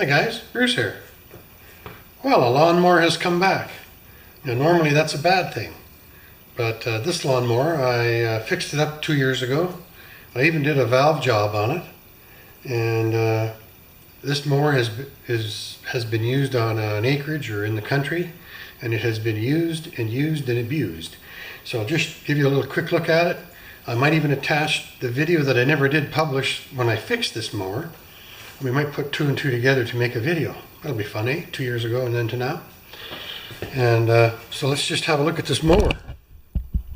Hi guys, Bruce here. Well, a lawnmower has come back. Normally that's a bad thing, but this lawnmower, I fixed it up 2 years ago. I even did a valve job on it, and this mower has been used on an acreage or in the country, and it has been used and abused. So I'll just give you a little quick look at it. I might even attach the video that I never did publish when I fixed this mower. We might put 2 and 2 together to make a video. That'll be funny, 2 years ago and then to now. And so let's just have a look at this mower.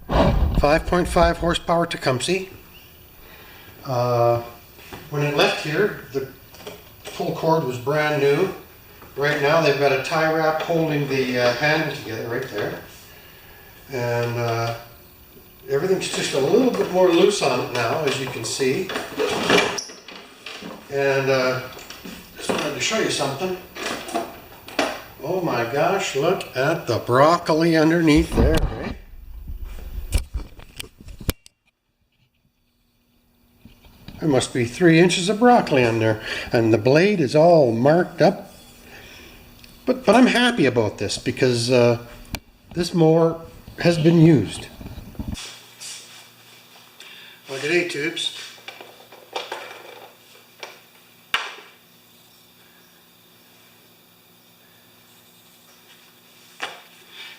5.5 horsepower Tecumseh. When it left here, the pull cord was brand new. Right now they've got a tie wrap holding the handle together right there. And everything's just a little bit more loose on it now, as you can see. And just wanted to show you something. Oh my gosh, look at the broccoli underneath there, right? There must be 3 inches of broccoli on there, and the blade is all marked up. But I'm happy about this because this mower has been used. Well, g'day tubes.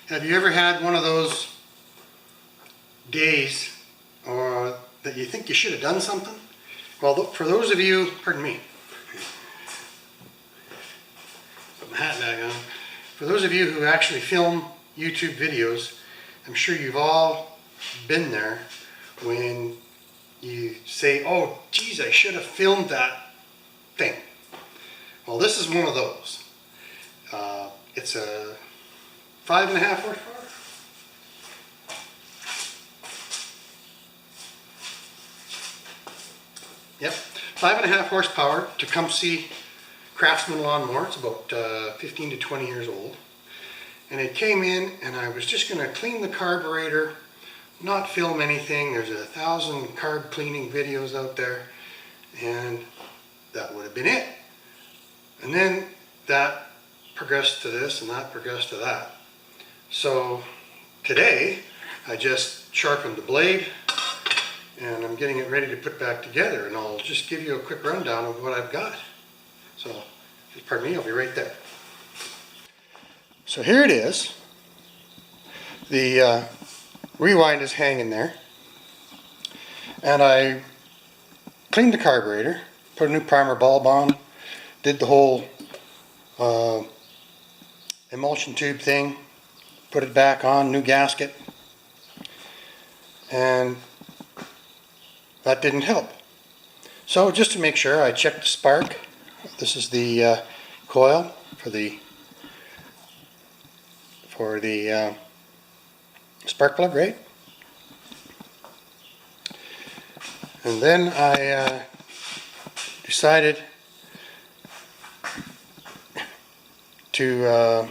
Have you ever had one of those days that you think you should have done something? Well, for those of you, pardon me, put my hat back on. For those of you who actually film YouTube videos, I'm sure you've all been there when you say, oh geez, I should have filmed that thing. Well, this is one of those. It's a 5.5 horsepower. Yep, 5.5 horsepower Tecumseh Craftsman lawnmower. It's about 15 to 20 years old. And it came in, and I was just going to clean the carburetor, not film anything. There's 1,000 carb cleaning videos out there, and that would have been it. And then that progressed to this, and that progressed to that. So today I just sharpened the blade and I'm getting it ready to put back together, and I'll just give you a quick rundown of what I've got. So just pardon me, I'll be right there. So here it is. The rewind is hanging there, and I cleaned the carburetor, put a new primer bulb on, did the whole emulsion tube thing, put it back on, new gasket, and that didn't help. So just to make sure, I checked the spark. This is the coil for the spark plug, right? And then I decided to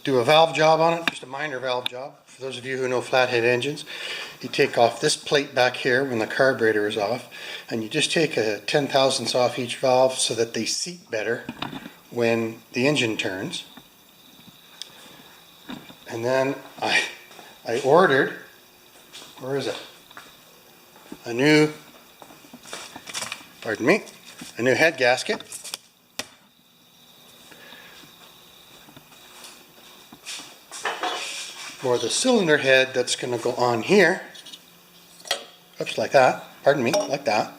do a valve job on it, just a minor valve job. For those of you who know flathead engines, you take off this plate back here when the carburetor is off, and you just take a 10,000ths off each valve so that they seat better when the engine turns. And then I ordered, where is it? A new head gasket. For the cylinder head that's going to go on here. Oops, like that. Pardon me, like that.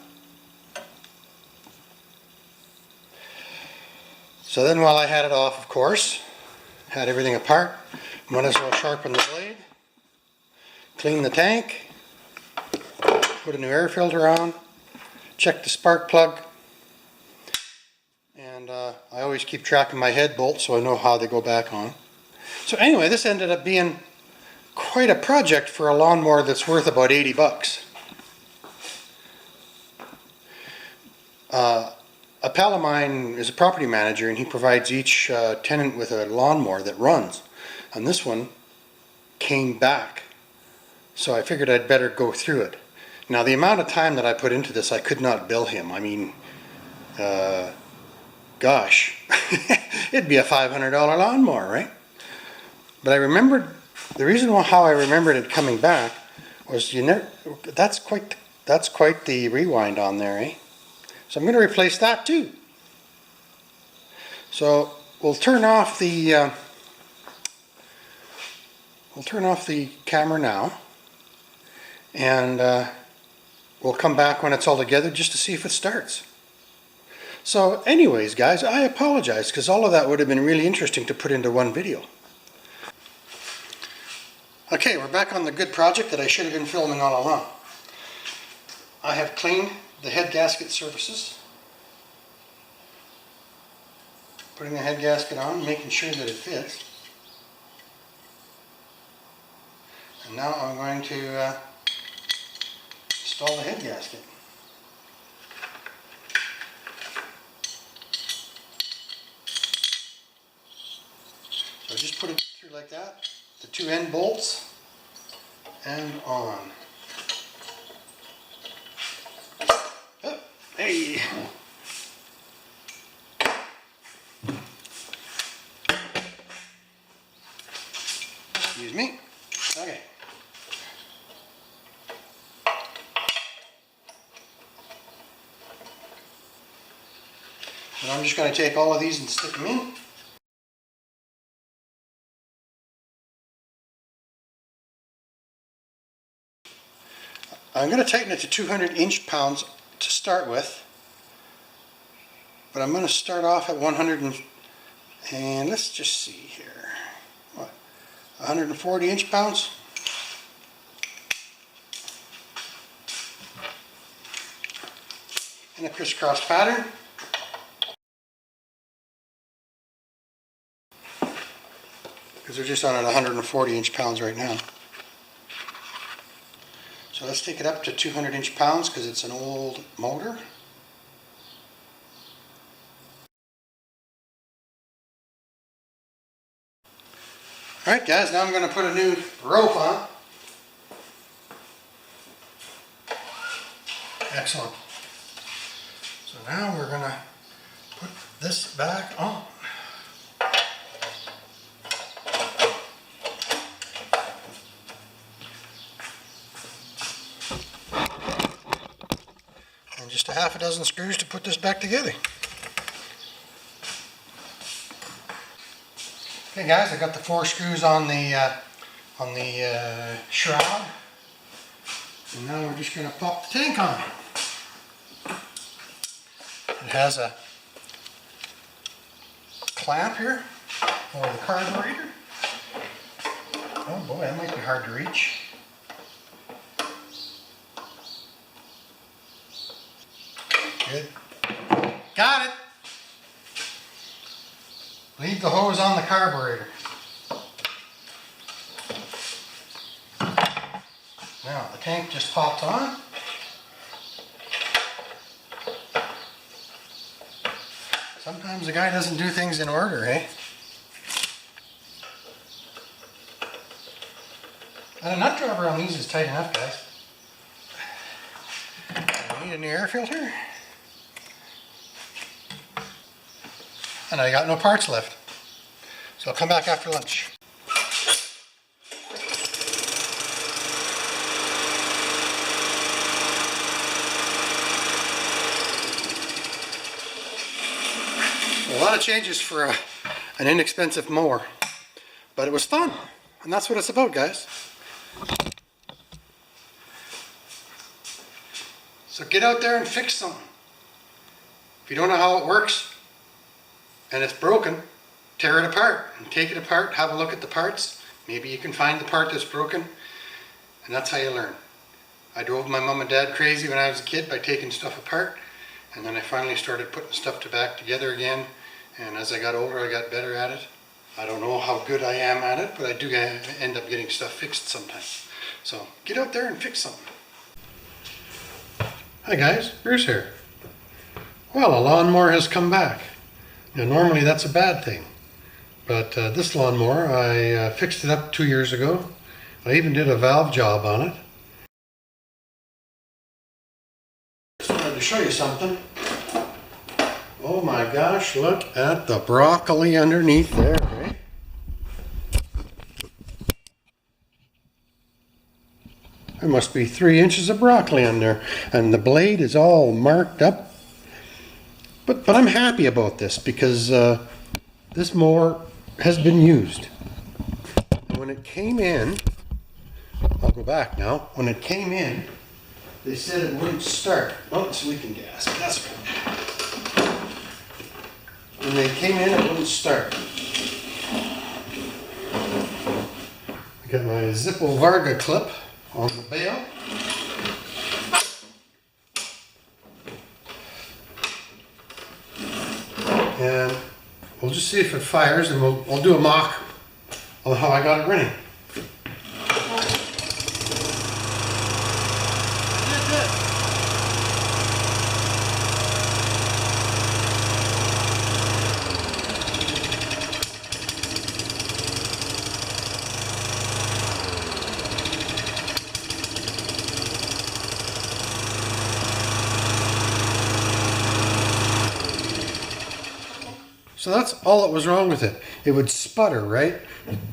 So then while I had it off, of course, had everything apart, might as well sharpen the blade, clean the tank, put a new air filter on, check the spark plug, and I always keep track of my head bolts so I know how they go back on. So anyway, this ended up being quite a project for a lawnmower that's worth about 80 bucks. A pal of mine is a property manager, and he provides each tenant with a lawnmower that runs. And this one came back, so I figured I'd better go through it. Now, the amount of time that I put into this, I could not bill him. I mean, gosh, It'd be a $500 lawnmower, right? But I remembered, the reason how I remembered it coming back was that's quite the rewind on there, eh? So I'm going to replace that too. So we'll turn off the camera now, and we'll come back when it's all together just to see if it starts. So anyways, guys, I apologize because all of that would have been really interesting to put into one video. Okay, we're back on the good project that I should have been filming all along. I have cleaned the head gasket surfaces, putting the head gasket on, making sure that it fits. And now I'm going to install the head gasket. So just put it through like that, the two end bolts, and on. Oh, hey! Excuse me. Okay. And I'm just going to take all of these and stick them in. I'm going to tighten it to 200 inch-pounds to start with, but I'm going to start off at 100 and let's just see here, what, 140 inch-pounds. In a crisscross pattern. Because they're just on at 140 inch-pounds right now. So let's take it up to 200 inch-pounds because it's an old motor. Alright guys, now I'm going to put a new rope on. Excellent. So now we're going to put this back on. And just a half a dozen screws to put this back together. Okay guys, I got the 4 screws on the shroud, and now we're just going to pop the tank on. It has a clamp here for the carburetor. Oh boy, that might be hard to reach. Good. Got it! Leave the hose on the carburetor. Now the tank just popped on. Sometimes the guy doesn't do things in order, eh? And a nut driver on these is tight enough, guys. I need an air filter. And I got no parts left. So I'll come back after lunch. A lot of changes for an inexpensive mower, but it was fun, and that's what it's about, guys. So get out there and fix something. If you don't know how it works and it's broken, tear it apart and take it apart, have a look at the parts. Maybe you can find the part that's broken, and that's how you learn. I drove my mom and dad crazy when I was a kid by taking stuff apart, and then I finally started putting stuff back together again. And as I got older, I got better at it. I don't know how good I am at it, but I do end up getting stuff fixed sometimes. So get out there and fix something. Hi guys, Bruce here. Well, a lawnmower has come back. Now, normally that's a bad thing, but this lawnmower, I fixed it up 2 years ago. I even did a valve job on it. Just wanted to show you something. Oh my gosh, look at the broccoli underneath there, right? There must be 3 inches of broccoli on there, and the blade is all marked up. But I'm happy about this because this mower has been used. And when it came in, I'll go back now. When it came in, they said it wouldn't start. Oh, it's leaking gas. That's right. When they came in, it wouldn't start. I got my Zippo Varga clip on the bail. And we'll just see if it fires, and I'll do a mock of how I got it running. So that's all that was wrong with it. It would sputter, right?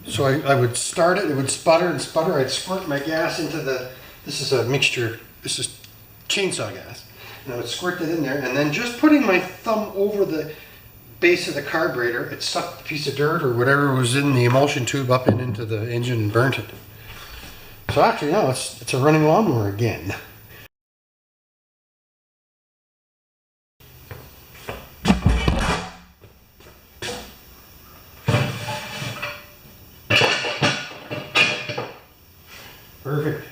So I would start it, it would sputter and sputter. I'd squirt my gas into this is a mixture, this is chainsaw gas. And I would squirt it in there, and then just putting my thumb over the base of the carburetor, it sucked a piece of dirt or whatever was in the emulsion tube up and into the engine and burnt it. So actually, no, it's a running lawnmower again. Perfect.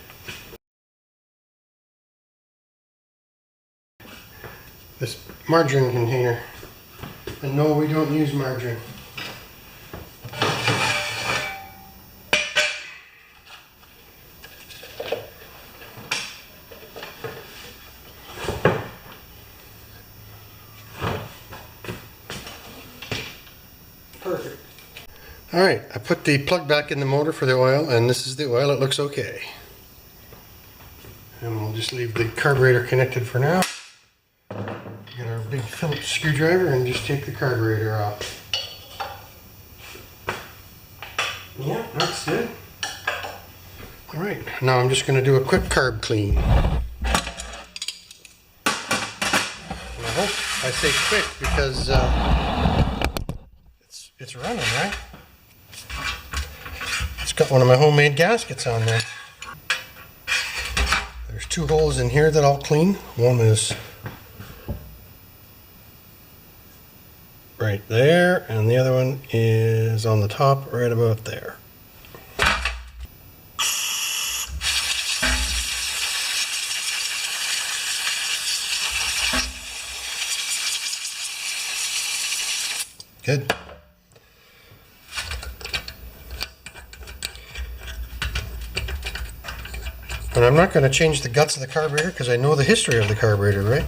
This margarine container. And no, we don't use margarine. Perfect. All right, I put the plug back in the motor for the oil, and this is the oil. It looks okay. And we'll just leave the carburetor connected for now. Get our big Phillips screwdriver and just take the carburetor off. Yeah, that's good. All right, now I'm just going to do a quick carb clean. And I hope I say quick because it's running, right? It's got one of my homemade gaskets on there. There's 2 holes in here that I'll clean. One is right there, and the other one is on the top right about there. Good. And I'm not going to change the guts of the carburetor because I know the history of the carburetor, right?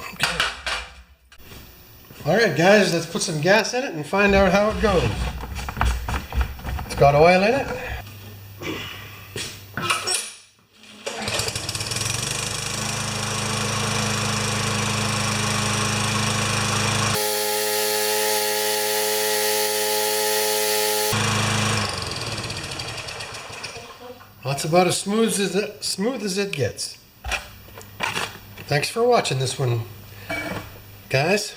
Okay. All right, guys, let's put some gas in it and find out how it goes. It's got oil in it. That's about as smooth as it gets. Thanks for watching this one, guys.